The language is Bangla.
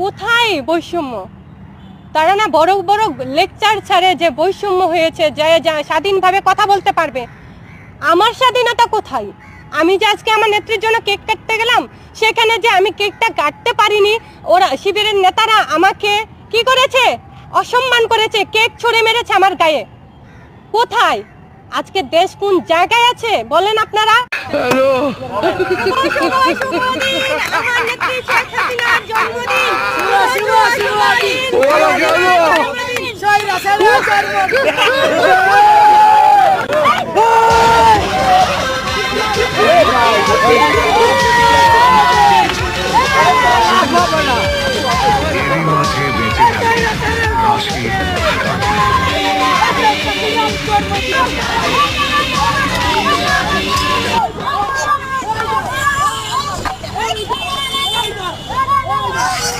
কোথায় বৈষম্য? তারা না বড় বড় লেকচার ছাড়ে যে বৈষম্য হয়েছে, যে স্বাধীনভাবে কথা বলতে পারবে। আমার স্বাধীনতা কোথায়? আমি যে আজকে আমার নেত্রীর জন্য কেক কাটতে গেলাম, সেখানে যে আমি কেকটা কাটতে পারিনি, ওরা শিবিরের নেতারা আমাকে কি করেছে? অসম্মান করেছে, কেক ছুঁড়ে মেরেছে আমার গায়ে। কোথায়? আজকে দেশ কোন জায়গায় আছে বলেন আপনারা? আমার নেত্রী শেখ হাসিনার জন্মদিন। মাঝে বেঁচে থাকে